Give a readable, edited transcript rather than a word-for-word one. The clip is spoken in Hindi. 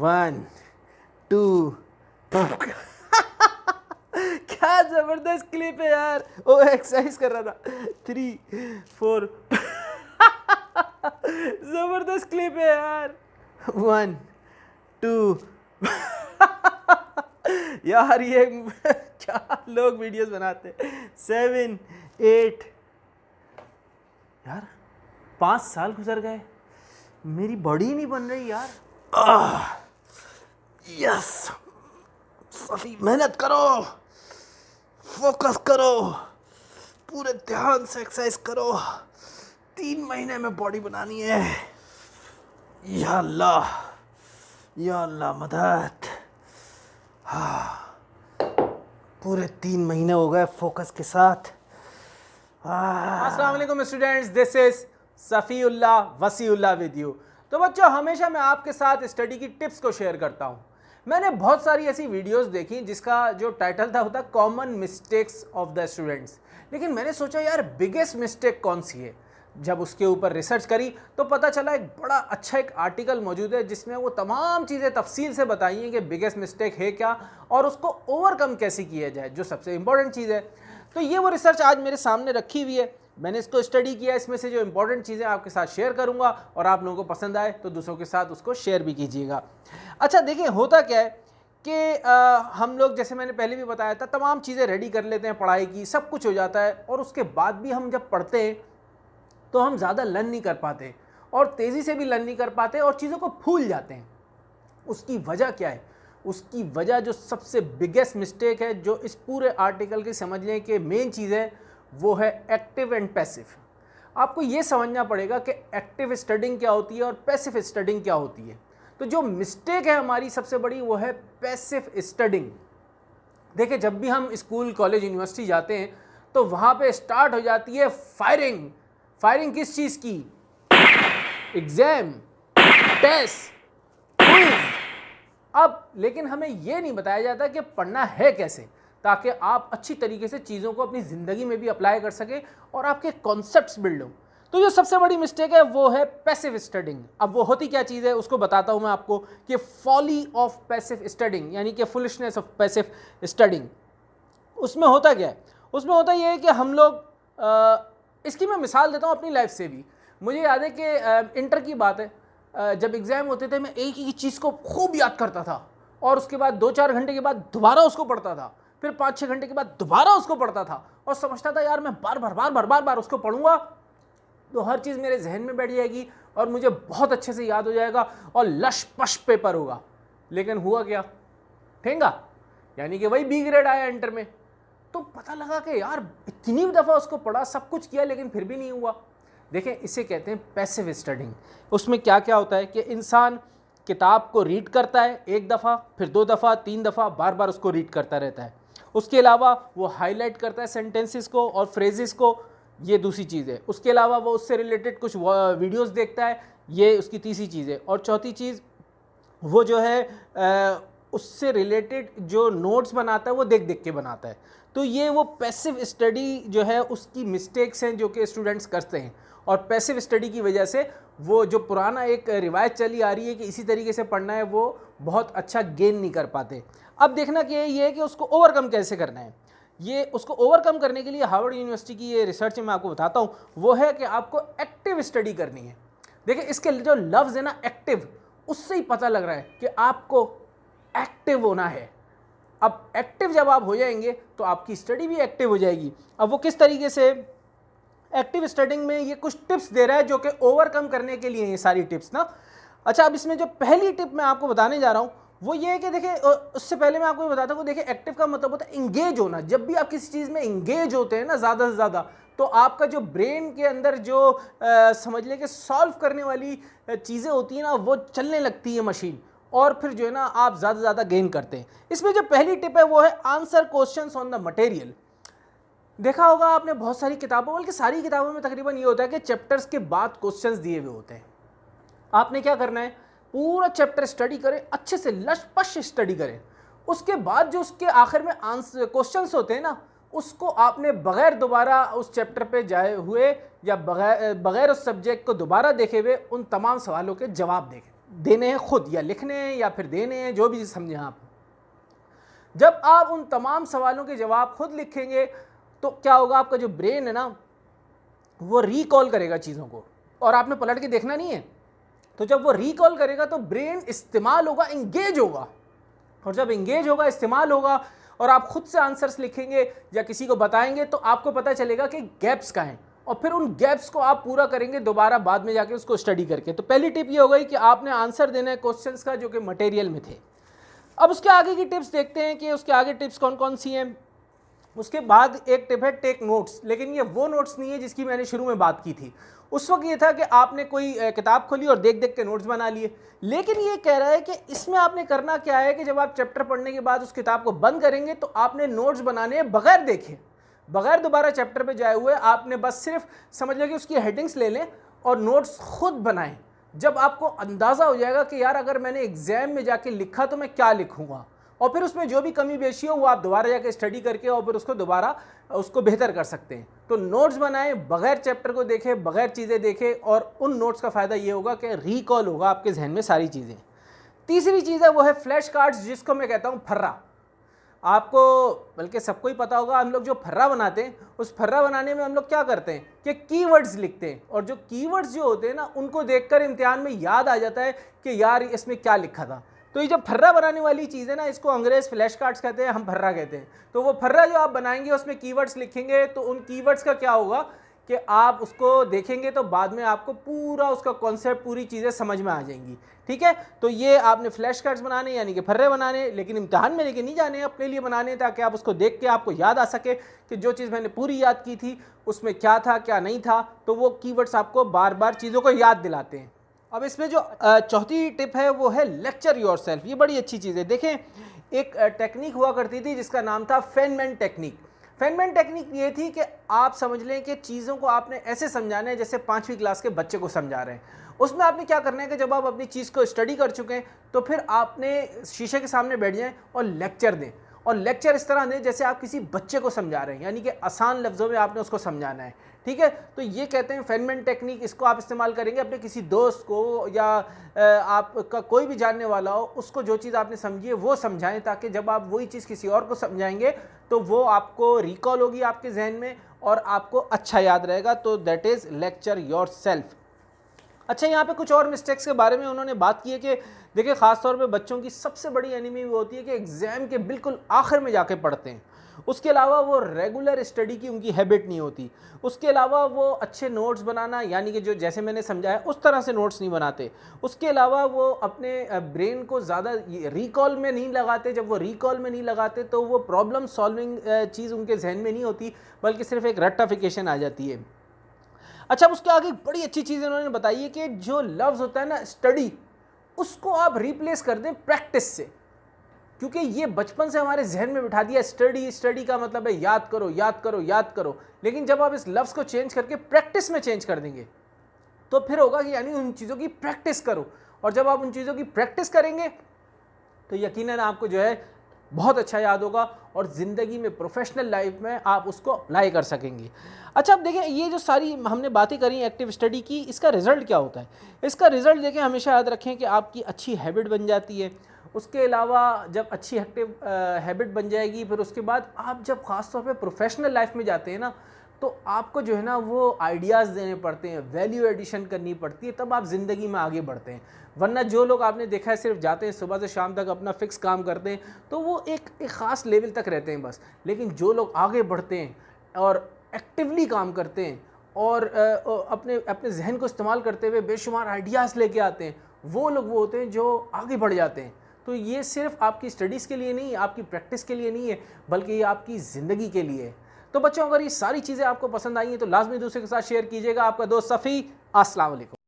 1 2 क्या जबरदस्त क्लिप है यार। ओ एक्सरसाइज कर रहा था। 3 4 जबरदस्त क्लिप है यार। 1 2 यार ये क्या लोग वीडियोस बनाते। 7 8 यार 5 साल गुजर गए, मेरी बॉडी नहीं बन रही यार। यस सफी, मेहनत करो, फोकस करो, पूरे ध्यान से एक्सरसाइज करो। 3 महीने में बॉडी बनानी है। या अल्लाह मदद। पूरे 3 महीने हो गए फोकस के साथ। अस्सलाम वालेकुम students, this is Safiullah Wasiullah with you. तो बच्चों, हमेशा मैं आपके साथ स्टडी की टिप्स को शेयर करता हूँ। मैंने बहुत सारी ऐसी वीडियोस देखी जिसका जो टाइटल था होता common mistakes of the students, लेकिन मैंने सोचा यार बिगेस्ट मिस्टेक कौन सी है। जब उसके ऊपर रिसर्च करी तो पता चला एक बड़ा अच्छा एक आर्टिकल मौजूद है जिसमें वो तमाम चीज़ें तफसील से बताई हैं कि बिगेस्ट मिस्टेक है क्या और उसको ओवरकम कैसे किया जाए, जो सबसे इंपॉर्टेंट चीज़ है। तो ये वो रिसर्च आज मेरे सामने रखी हुई है, मैंने इसको स्टडी किया। इसमें से जो इंपॉर्टेंट चीज़ें आपके साथ शेयर करूंगा और आप लोगों को पसंद आए तो दूसरों के साथ उसको शेयर भी कीजिएगा। अच्छा देखिए, होता क्या है कि हम लोग, जैसे मैंने पहले भी बताया था, तमाम चीज़ें रेडी कर लेते हैं, पढ़ाई की सब कुछ हो जाता है, और उसके बाद भी हम जब पढ़ते हैं तो हम ज़्यादा लर्न नहीं कर पाते और तेज़ी से भी लर्न नहीं कर पाते और चीज़ों को भूल जाते हैं। उसकी वजह क्या है? उसकी वजह जो सबसे बिगेस्ट मिस्टेक है, जो इस पूरे आर्टिकल की समझ लें कि मेन चीज़ है, वो है एक्टिव एंड पैसिव। आपको ये समझना पड़ेगा कि एक्टिव स्टडिंग क्या होती है और पैसिव स्टडिंग क्या होती है। तो जो मिस्टेक है हमारी सबसे बड़ी, वो है पैसिव स्टडिंग। देखिए, जब भी हम स्कूल कॉलेज यूनिवर्सिटी जाते हैं तो वहाँ पे स्टार्ट हो जाती है फायरिंग। फायरिंग किस चीज़ की? Exam, test, quiz. अब लेकिन हमें यह नहीं बताया जाता कि पढ़ना है कैसे, ताकि आप अच्छी तरीके से चीज़ों को अपनी ज़िंदगी में भी अप्लाई कर सकें और आपके कॉन्सेप्ट्स बिल्ड हों। तो जो सबसे बड़ी मिस्टेक है वो है पैसिव स्टडिंग। अब वो होती क्या चीज़ है उसको बताता हूँ मैं आपको कि फॉली ऑफ पैसिव स्टडिंग, यानी कि फुलिशनेस ऑफ पैसिव स्टडिंग। उसमें होता क्या है? उसमें होता यह है कि हम लोग इसकी मैं मिसाल देता हूँ अपनी लाइफ से भी। मुझे याद है कि इंटर की बात है, जब एग्ज़ाम होते थे मैं एक ही चीज़ को खूब याद करता था और उसके बाद 2-4 घंटे के बाद दोबारा उसको पढ़ता था, फिर 5-6 घंटे के बाद दोबारा उसको पढ़ता था और समझता था यार मैं बार बार उसको पढ़ूंगा तो हर चीज़ मेरे जहन में बैठ जाएगी और मुझे बहुत अच्छे से याद हो जाएगा और लश पश पेपर होगा। लेकिन हुआ क्या? ठेंगा, यानी कि वही बी ग्रेड आया इंटर में। तो पता लगा कि यार इतनी दफ़ा उसको पढ़ा, सब कुछ किया, लेकिन फिर भी नहीं हुआ। देखें, इसे कहते हैं पैसिव स्टडिंग। उसमें क्या क्या होता है कि इंसान किताब को रीड करता है 1 दफ़ा, फिर 2 दफ़ा, 3 दफ़ा, बार बार उसको रीड करता रहता है। उसके अलावा वो हाईलाइट करता है सेंटेंसेस को और फ्रेजेस को, ये दूसरी चीज़ है। उसके अलावा वो उससे रिलेटेड कुछ वीडियोस देखता है, ये उसकी तीसरी चीज़ है। और चौथी चीज़, वो जो है उससे रिलेटेड जो नोट्स बनाता है वो देख देख के बनाता है। तो ये वो पैसिव स्टडी जो है उसकी मिस्टेक्स हैं जो कि स्टूडेंट्स करते हैं, और पैसिव स्टडी की वजह से वो जो पुराना एक रिवायत चली आ रही है कि इसी तरीके से पढ़ना है, वो बहुत अच्छा गेन नहीं कर पाते। अब देखना कि ये है कि उसको ओवरकम कैसे करना है। ये उसको ओवरकम करने के लिए हार्वर्ड यूनिवर्सिटी की ये रिसर्च मैं आपको बताता हूँ, वो है कि आपको एक्टिव स्टडी करनी है। देखिए, इसके जो लफ्ज़ है ना एक्टिव, उससे ही पता लग रहा है कि आपको एक्टिव होना है। अब एक्टिव जब आप हो जाएंगे तो आपकी स्टडी भी एक्टिव हो जाएगी। अब वो किस तरीके से एक्टिव स्टडिंग में ये कुछ टिप्स दे रहा है जो कि ओवरकम करने के लिए ये सारी टिप्स ना। अच्छा, अब इसमें जो पहली टिप मैं आपको बताने जा रहा हूँ वो ये है कि देखिए, उससे पहले मैं आपको बताता हूँ, देखिए एक्टिव का मतलब होता है इंगेज होना। जब भी आप किसी चीज़ में इंगेज होते हैं ना ज़्यादा से ज़्यादा, तो आपका जो ब्रेन के अंदर जो समझ लें कि सॉल्व करने वाली चीज़ें होती हैं ना, वो चलने लगती है मशीन, और फिर जो है ना आप ज़्यादा से ज़्यादा गेन करते हैं। इसमें जो पहली टिप है वो है answer questions on the material. देखा होगा आपने बहुत सारी किताबों, बल्कि सारी किताबों में तकरीबन ये होता है कि चैप्टर्स के बाद क्वेश्चंस दिए हुए होते हैं। आपने क्या करना है, पूरा चैप्टर स्टडी करें, अच्छे से लश-पश स्टडी करें। उसके बाद जो उसके आखिर में आंसर क्वेश्चंस होते हैं ना, उसको आपने बगैर दोबारा उस चैप्टर पे जाए हुए या बगैर उस सब्जेक्ट को दोबारा देखे हुए उन तमाम सवालों के जवाब देने हैं खुद, या लिखने हैं या फिर देने हैं, जो भी समझें आप। जब आप उन तमाम सवालों के जवाब खुद लिखेंगे तो क्या होगा, आपका जो ब्रेन है ना वो रिकॉल करेगा चीज़ों को, और आपने पलट के देखना नहीं है। तो जब वो रिकॉल करेगा तो ब्रेन इस्तेमाल होगा, इंगेज होगा, और जब इंगेज होगा, इस्तेमाल होगा, और आप खुद से आंसर्स लिखेंगे या किसी को बताएंगे तो आपको पता चलेगा कि गैप्स कहाँ हैं, और फिर उन गैप्स को आप पूरा करेंगे दोबारा बाद में जाके उसको स्टडी करके। तो पहली टिप ये हो गई कि आपने आंसर देना है क्वेश्चंस का जो कि मटेरियल में थे। अब उसके आगे की टिप्स देखते हैं कि उसके आगे टिप्स कौन कौन सी हैं। उसके बाद एक टिप है टेक नोट्स, लेकिन ये वो नोट्स नहीं है जिसकी मैंने शुरू में बात की थी। उस वक्त ये था कि आपने कोई किताब खोली और देख देख के नोट्स बना लिए, लेकिन ये कह रहा है कि इसमें आपने करना क्या है कि जब आप चैप्टर पढ़ने के बाद उस किताब को बंद करेंगे तो आपने नोट्स बनाने हैं बगैर देखे, बगैर दोबारा चैप्टर पे जाए हुए। आपने बस सिर्फ समझ लें कि उसकी हेडिंग्स ले लें और नोट्स खुद बनाएं। जब आपको अंदाज़ा हो जाएगा कि यार अगर मैंने एग्जाम में जाके लिखा तो मैं क्या लिखूंगा, और फिर उसमें जो भी कमी बेशी हो वो आप दोबारा जाके स्टडी करके और फिर उसको दोबारा उसको बेहतर कर सकते हैं। तो नोट्स बनाएं बगैर चैप्टर को देखे, बगैर चीज़ें देखे, और उन नोट्स का फ़ायदा ये होगा कि रिकॉल होगा आपके जहन में सारी चीज़ें। तीसरी चीज़ है वो है फ्लैश कार्ड्स, जिसको मैं कहता हूँ फर्रा। आपको बल्कि सबको ही पता होगा, हम लोग जो फर्रा बनाते हैं उस फर्रा बनाने में हम लोग क्या करते हैं कि कीवर्ड्स लिखते हैं, और जो कीवर्ड्स जो होते हैं ना उनको देखकर इम्तिहान में याद आ जाता है कि यार इसमें क्या लिखा था। तो ये जो फर्रा बनाने वाली चीज़ है ना, इसको अंग्रेज़ फ्लैश कार्ड्स कहते हैं, हम फर्रा कहते हैं। तो वो फर्रा जो आप बनाएंगे उसमें कीवर्ड्स लिखेंगे, तो उन कीवर्ड्स का क्या होगा कि आप उसको देखेंगे तो बाद में आपको पूरा उसका कॉन्सेप्ट, पूरी चीज़ें समझ में आ जाएंगी। ठीक है, तो ये आपने फ्लैश कार्ड्स बनाने यानी कि फर्रे बनाने, लेकिन इम्तिहान में लेके नहीं जाने, अपने लिए बनाने, ताकि आप उसको देख के आपको याद आ सके कि जो चीज़ मैंने पूरी याद की थी उसमें क्या था क्या नहीं था। तो वो कीवर्ड्स आपको बार बार चीज़ों को याद दिलाते हैं। अब इसमें जो चौथी टिप है वो है लेक्चर योरसेल्फ। ये बड़ी अच्छी चीज़ है। देखें, एक टेक्निक हुआ करती थी जिसका नाम था फेनमैन टेक्निक। फेनमैन टेक्निक ये थी कि आप समझ लें कि चीज़ों को आपने ऐसे समझाना है जैसे 5वीं क्लास के बच्चे को समझा रहे हैं। उसमें आपने क्या करना है कि जब आप अपनी चीज़ को स्टडी कर चुके हैं तो फिर आपने शीशे के सामने बैठ जाएं और लेक्चर दें, और लेक्चर इस तरह दें जैसे आप किसी बच्चे को समझा रहे हैं, यानी कि आसान लफ्ज़ों में आपने उसको समझाना है। ठीक है, तो ये कहते हैं फेनमैन टेक्निक। इसको आप इस्तेमाल करेंगे अपने किसी दोस्त को या आपका कोई भी जानने वाला हो, उसको जो चीज़ आपने समझी है वो समझाएं, ताकि जब आप वही चीज़ किसी और को समझाएंगे तो वो आपको रिकॉल होगी आपके जहन में और आपको अच्छा याद रहेगा। तो दैट इज़ लेक्चर योरसेल्फ। अच्छा, यहाँ पे कुछ और मिस्टेक्स के बारे में उन्होंने बात की है कि देखिए, ख़ास तौर पे बच्चों की सबसे बड़ी एनिमी वो होती है कि एग्ज़ाम के बिल्कुल आखिर में जाके पढ़ते हैं। उसके अलावा वो रेगुलर स्टडी की उनकी हैबिट नहीं होती। उसके अलावा वो अच्छे नोट्स बनाना, यानी कि जो जैसे मैंने समझाया उस तरह से नोट्स नहीं बनाते। उसके अलावा वो अपने ब्रेन को ज़्यादा रिकॉल में नहीं लगाते। जब वो रिकॉल में नहीं लगाते तो वो प्रॉब्लम सॉल्विंग चीज़ उनके जहन में नहीं होती, बल्कि सिर्फ एक रट्टाफिकेशन आ जाती है। अच्छा, उसके आगे एक बड़ी अच्छी चीज़ उन्होंने बताई है कि जो लफ्ज़ होता है ना स्टडी, उसको आप रिप्लेस कर दें प्रैक्टिस से, क्योंकि ये बचपन से हमारे जहन में बिठा दिया स्टडी। स्टडी का मतलब है याद करो याद करो याद करो, लेकिन जब आप इस लफ्ज़ को चेंज करके प्रैक्टिस में चेंज कर देंगे तो फिर होगा कि यानी उन चीज़ों की प्रैक्टिस करो, और जब आप उन चीज़ों की प्रैक्टिस करेंगे तो यकीनन आपको जो है बहुत अच्छा याद होगा और ज़िंदगी में, प्रोफेशनल लाइफ में आप उसको अप्लाई कर सकेंगे। अच्छा, अब देखें, ये जो सारी हमने बातें करी एक्टिव स्टडी की, इसका रिज़ल्ट क्या होता है? इसका रिज़ल्ट देखें, हमेशा याद रखें कि आपकी अच्छी हैबिट बन जाती है। उसके अलावा जब अच्छी एक्टिव हैबिट बन जाएगी, फिर उसके बाद आप जब ख़ास तौर पे प्रोफेशनल लाइफ में जाते हैं ना, तो आपको जो है ना वो आइडियाज़ देने पड़ते हैं, वैल्यू एडिशन करनी पड़ती है, तब आप ज़िंदगी में आगे बढ़ते हैं। वरना जो लोग आपने देखा है सिर्फ जाते हैं सुबह से शाम तक अपना फ़िक्स काम करते हैं, तो वो एक ख़ास लेवल तक रहते हैं बस। लेकिन जो लोग आगे बढ़ते हैं और एक्टिवली काम करते हैं और अपने अपने जहन को इस्तेमाल करते हुए बेशुमार आइडियाज़ लेके आते हैं, वो लोग वो होते हैं जो आगे बढ़ जाते हैं। तो ये सिर्फ आपकी स्टडीज़ के लिए नहीं, आपकी प्रैक्टिस के लिए नहीं है, बल्कि ये आपकी ज़िंदगी के लिए है। तो बच्चों, अगर ये सारी चीज़ें आपको पसंद आई हैं तो लाजमी दूसरे के साथ शेयर कीजिएगा। आपका दोस्त सफ़ी, अस्सलाम वालेकुम।